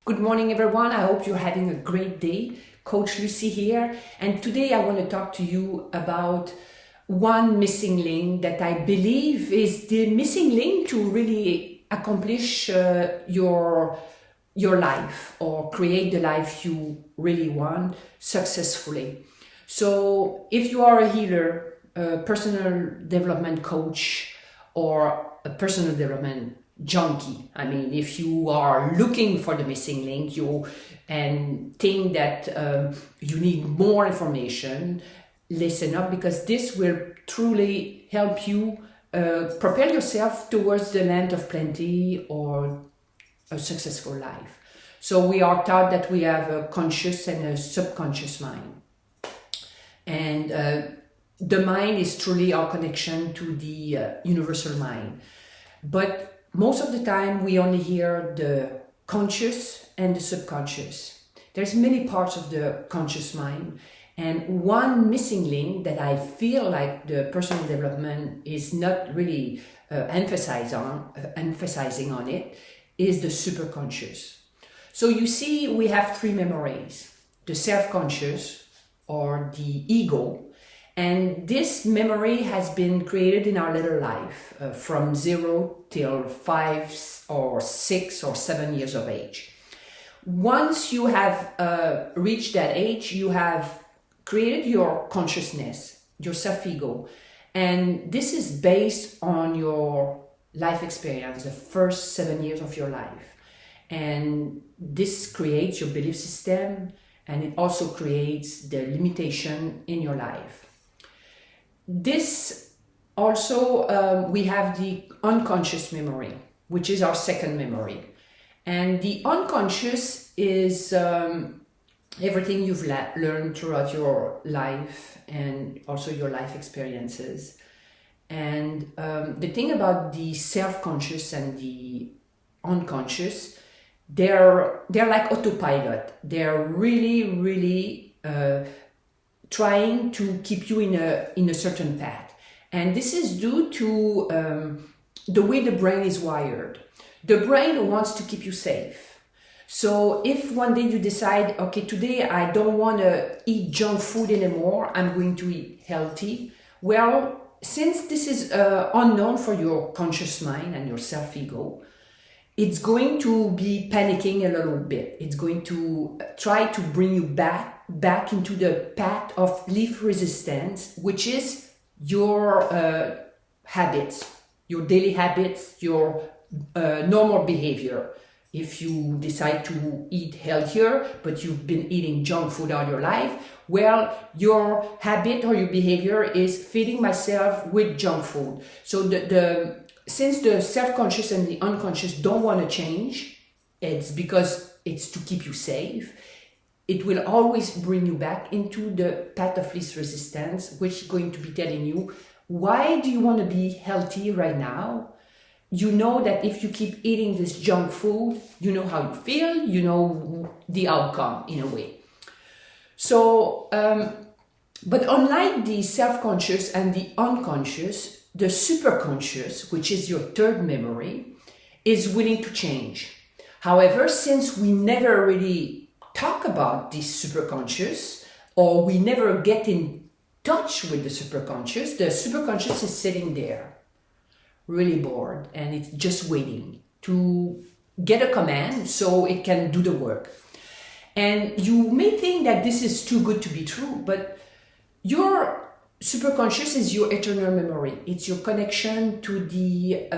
Good morning, everyone. I hope you're having a great day. Coach Lucy here, and today I want to talk to you about one missing link that I believe is the missing link to really accomplish your life or create the life you really want successfully. So if you are a healer, a personal development coach, or a personal development junkie, I mean, if you are looking for the missing link, and think that you need more information, listen up, because this will truly help you prepare yourself towards the land of plenty or a successful life. So we are taught that we have a conscious and a subconscious mind. And the mind is truly our connection to the universal mind. But most of the time we only hear the conscious and the subconscious. There's many parts of the conscious mind, and one missing link that I feel like the personal development is not really emphasizing on it is the superconscious. So you see, we have three memories: the self-conscious or the ego. And this memory has been created in our little life from 0 till 5 or 6 or 7 years of age. Once you have reached that age, you have created your consciousness, your self-ego. And this is based on your life experience, the first 7 years of your life. And this creates your belief system, and it also creates the limitation in your life. This also, we have the unconscious memory, which is our second memory. And the unconscious is everything you've learned throughout your life and also your life experiences. And the thing about the self-conscious and the unconscious, they're like autopilot. They're really trying to keep you in a certain path. And this is due to the way the brain is wired. The brain wants to keep you safe. So if one day you decide, okay, today I don't want to eat junk food anymore, I'm going to eat healthy. Well, since this is unknown for your conscious mind and your self-ego, it's going to be panicking a little bit. It's going to try to bring you back into the path of least resistance, which is your habits, your daily habits, your normal behavior. If you decide to eat healthier, but you've been eating junk food all your life, well, your habit or your behavior is feeding myself with junk food. So since the self-conscious and the unconscious don't want to change, it's because it's to keep you safe. It will always bring you back into the path of least resistance, which is going to be telling you, why do you want to be healthy right now? You know that if you keep eating this junk food, you know how you feel, you know the outcome in a way. So, but unlike the self-conscious and the unconscious, the superconscious, which is your third memory, is willing to change. However, since we never really talk about this superconscious, or we never get in touch with the superconscious is sitting there, really bored, and it's just waiting to get a command so it can do the work. And you may think that this is too good to be true, but your superconscious is your eternal memory. It's your connection to the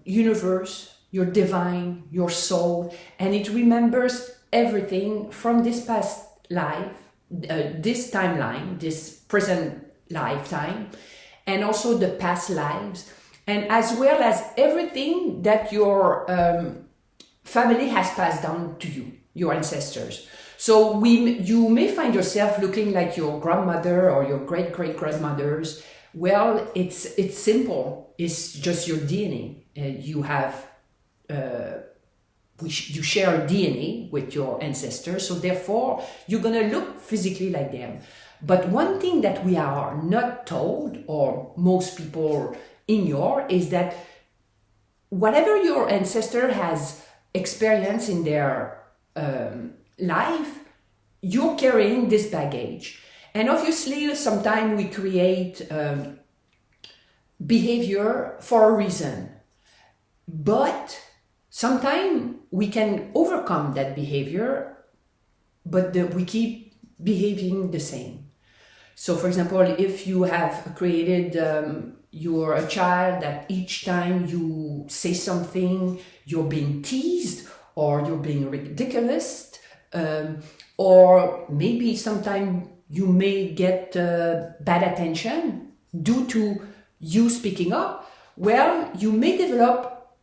universe, your divine, your soul, and it remembers everything from this past life, this timeline, this present lifetime, and also the past lives, and as well as everything that your family has passed down to you, your ancestors. So you may find yourself looking like your grandmother or your great-great-grandmothers. Well, it's simple. It's just your DNA. You have you share DNA with your ancestors, so therefore you're gonna look physically like them. But one thing that we are not told, or most people ignore, is that whatever your ancestor has experienced in their life, you're carrying this baggage. And obviously, sometimes we create behavior for a reason. But sometimes we can overcome that behavior, but we keep behaving the same. So, for example, if you have created, you're a child that each time you say something, you're being teased or you're being ridiculous, or maybe sometimes you may get bad attention due to you speaking up, well, you may develop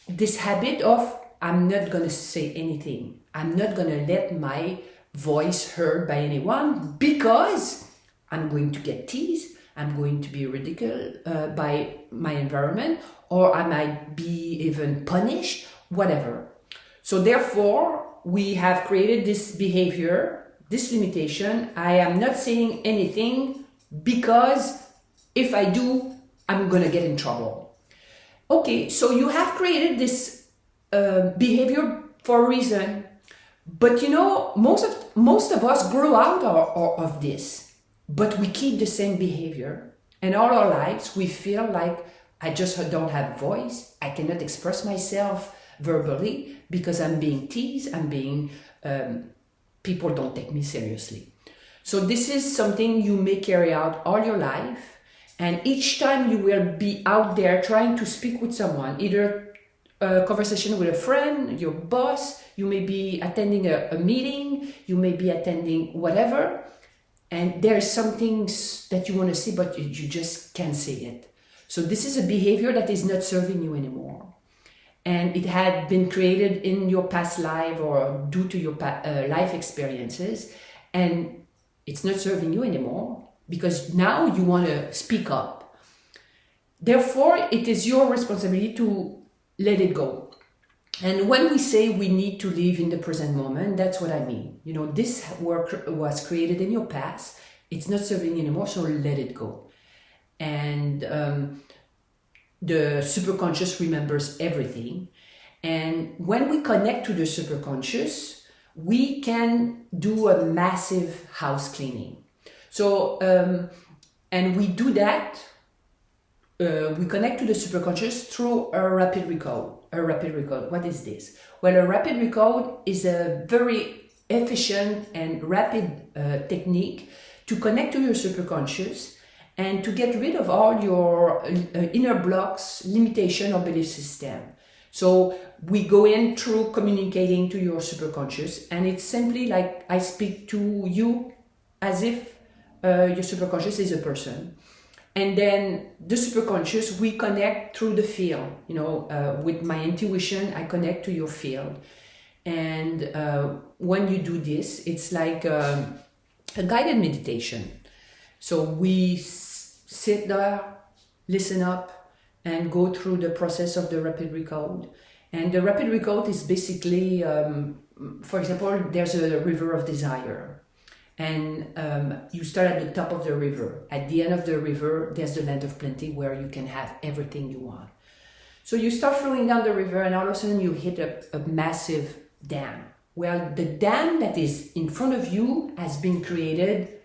this habit of, I'm not going to say anything. I'm not going to let my voice heard by anyone because I'm going to get teased, I'm going to be ridiculed by my environment, or I might be even punished, whatever. So therefore, we have created this behavior, this limitation. I am not saying anything because if I do, I'm going to get in trouble. Okay, so you have created this behavior for a reason. But you know, most of us grow out of this. But we keep the same behavior, and all our lives we feel like I just don't have a voice, I cannot express myself verbally because I'm being teased, people don't take me seriously. So this is something you may carry out all your life, and each time you will be out there trying to speak with someone, either a conversation with a friend, your boss, you may be attending a meeting, you may be attending whatever, and there's something that you want to say, but you just can't say it. So this is a behavior that is not serving you anymore. And it had been created in your past life or due to your life experiences. And it's not serving you anymore because now you want to speak up. Therefore, it is your responsibility to let it go. And when we say we need to live in the present moment, that's what I mean. You know, this work was created in your past. It's not serving anymore, so let it go. And the superconscious remembers everything. And when we connect to the superconscious, we can do a massive house cleaning. So, and we do that. We connect to the superconscious through a rapid recall. A rapid recall, what is this? Well, a rapid recall is a very efficient and rapid technique to connect to your superconscious and to get rid of all your inner blocks, limitation, or belief system. So we go in through communicating to your superconscious, and it's simply like I speak to you as if your superconscious is a person. And then the superconscious, we connect through the field. You know, with my intuition, I connect to your field. And when you do this, it's like a guided meditation. So we sit there, listen up, and go through the process of the rapid recall. And the rapid recall is basically, for example, there's a river of desire. And you start at the top of the river. At the end of the river, there's the land of plenty where you can have everything you want. So you start flowing down the river, and all of a sudden you hit a massive dam. Well, the dam that is in front of you has been created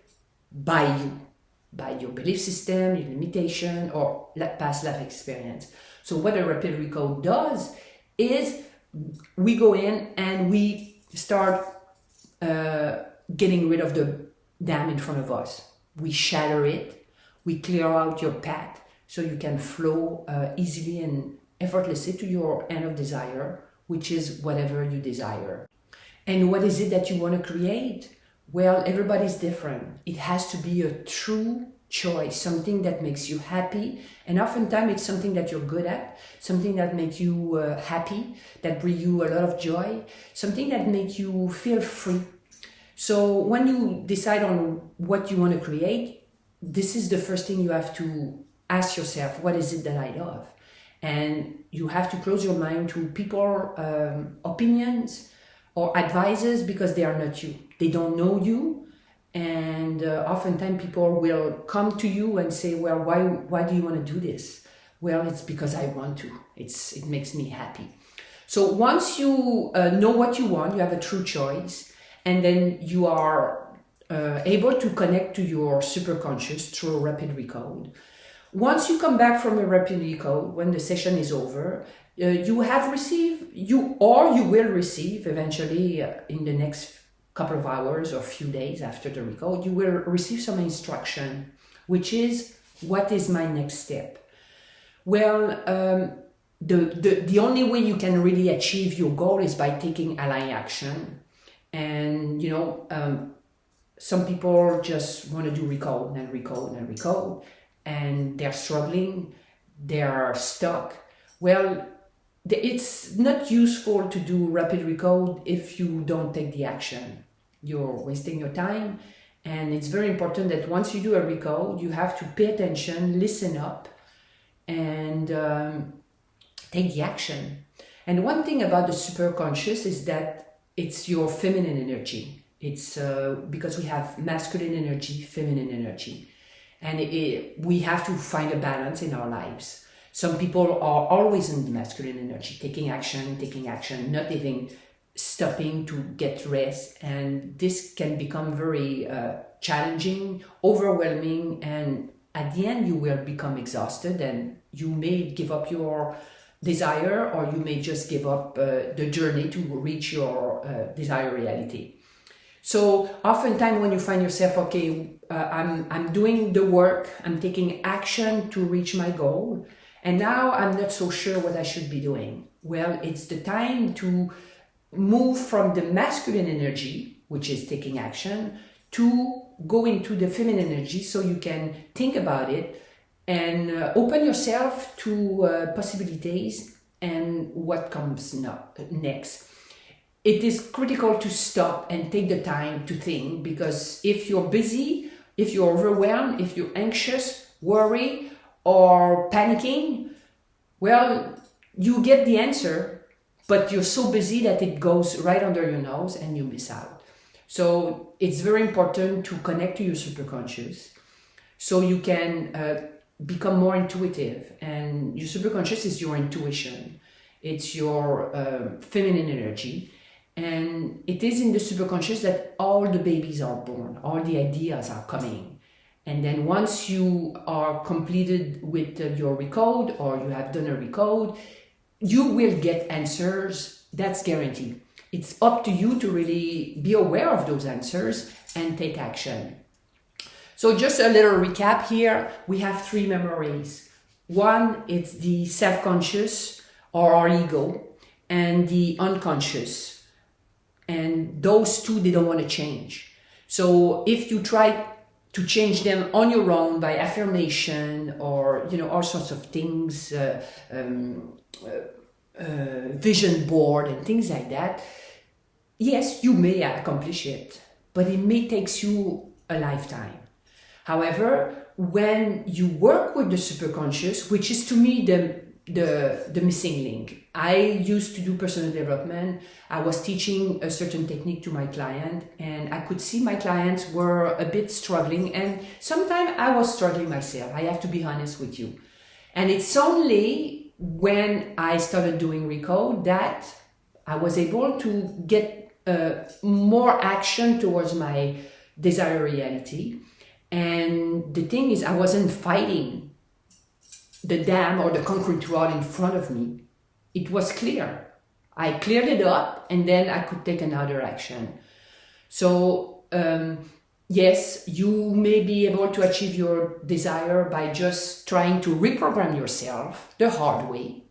by you, by your belief system, your limitation, or past life experience. So what a rapid recall does is we go in and we start getting rid of the dam in front of us. We shatter it, we clear out your path so you can flow easily and effortlessly to your end of desire, which is whatever you desire. And what is it that you want to create? Well, everybody's different. It has to be a true choice, something that makes you happy. And oftentimes it's something that you're good at, something that makes you happy, that brings you a lot of joy, something that makes you feel free. So when you decide on what you want to create, this is the first thing you have to ask yourself, what is it that I love? And you have to close your mind to people's opinions or advices because they are not you. They don't know you. And oftentimes people will come to you and say, well, why do you want to do this? Well, it's because I want to. It makes me happy. So once you know what you want, you have a true choice, and then you are able to connect to your superconscious through a rapid recode. Once you come back from a rapid recode, when the session is over, you have received, you will receive eventually in the next couple of hours or few days after the recode, you will receive some instruction, which is, what is my next step? Well, the only way you can really achieve your goal is by taking aligned action. And, some people just want to do recode and recode and recode, and they're struggling, they're stuck. Well, it's not useful to do rapid recode if you don't take the action. You're wasting your time, and it's very important that once you do a recode, you have to pay attention, listen up, and take the action. And one thing about the superconscious is that it's your feminine energy. It's because we have masculine energy, feminine energy, and we have to find a balance in our lives. Some people are always in the masculine energy, taking action, not even stopping to get rest, and this can become very challenging, overwhelming, and at the end you will become exhausted, and you may give up your desire, or you may just give up the journey to reach your desired reality. So oftentimes when you find yourself, okay, I'm doing the work, I'm taking action to reach my goal, and now I'm not so sure what I should be doing. Well, it's the time to move from the masculine energy, which is taking action, to go into the feminine energy, so you can think about it and open yourself to possibilities and what comes next. It is critical to stop and take the time to think, because if you're busy, if you're overwhelmed, if you're anxious, worried, or panicking, well, you get the answer, but you're so busy that it goes right under your nose and you miss out. So it's very important to connect to your superconscious so you can become more intuitive. And your superconscious is your intuition. It's your feminine energy. And it is in the superconscious that all the babies are born, all the ideas are coming. And then once you are completed with your recode, or you have done a recode, you will get answers, that's guaranteed. It's up to you to really be aware of those answers and take action. So just a little recap here, we have 3 memories. One, it's the self-conscious, or our ego, and the unconscious. And those two, they don't want to change. So if you try to change them on your own by affirmation, or all sorts of things, vision board and things like that, yes, you may accomplish it, but it may take you a lifetime. However, when you work with the superconscious, which is to me the missing link. I used to do personal development. I was teaching a certain technique to my client, and I could see my clients were a bit struggling, and sometimes I was struggling myself. I have to be honest with you. And it's only when I started doing recode that I was able to get more action towards my desired reality. And the thing is, I wasn't fighting the dam or the concrete wall in front of me. It was clear. I cleared it up, and then I could take another action. So yes, you may be able to achieve your desire by just trying to reprogram yourself the hard way,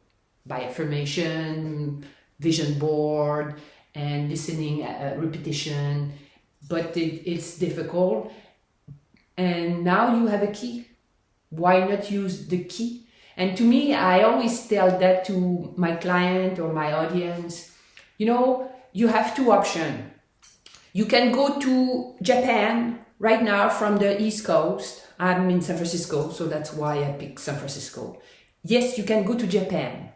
by affirmation, vision board, and listening, repetition, but it's difficult. And now you have a key. Why not use the key? And to me, I always tell that to my client or my audience. You have 2 options. You can go to Japan right now from the East Coast. I'm in San Francisco, so that's why I picked San Francisco. Yes, you can go to Japan.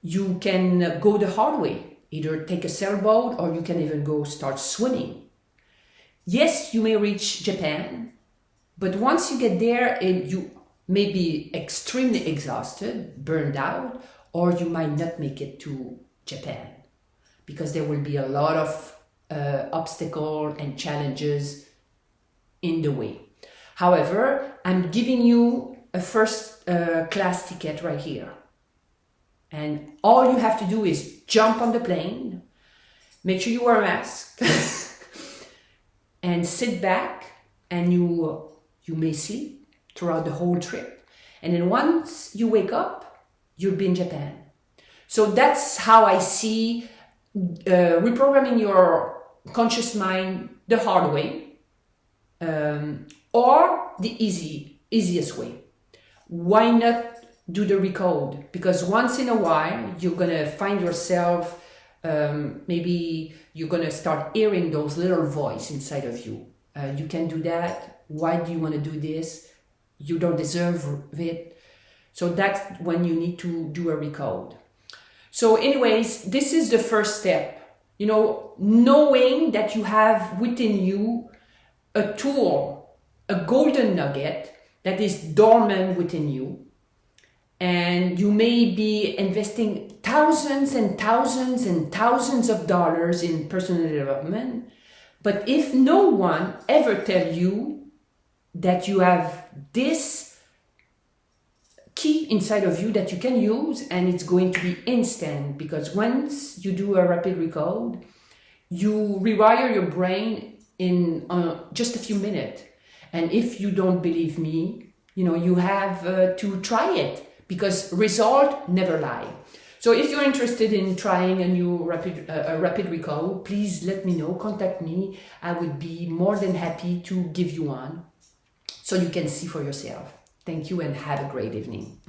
You can go the hard way, either take a sailboat, or you can even go start swimming. Yes, you may reach Japan, but once you get there, you may be extremely exhausted, burned out, or you might not make it to Japan, because there will be a lot of obstacles and challenges in the way. However, I'm giving you a first class ticket right here. And all you have to do is jump on the plane, make sure you wear a mask, and sit back, and you may sleep throughout the whole trip. And then once you wake up, you'll be in Japan. So that's how I see reprogramming your conscious mind the hard way, or the easiest way. Why not do the recode? Because once in a while you're gonna find yourself, maybe you're gonna start hearing those little voice inside of you. You can do that. Why do you want to do this? You don't deserve it. So that's when you need to do a recode. So anyways, this is the first step. You know, knowing that you have within you a tool, a golden nugget that is dormant within you. And you may be investing thousands and thousands and thousands of dollars in personal development. But if no one ever tell you that you have this key inside of you that you can use, and it's going to be instant, because once you do a rapid recode, you rewire your brain in just a few minutes. And if you don't believe me, you know, you have to try it, because result never lie. So if you're interested in trying a new rapid recode, please let me know, contact me. I would be more than happy to give you one so you can see for yourself. Thank you and have a great evening.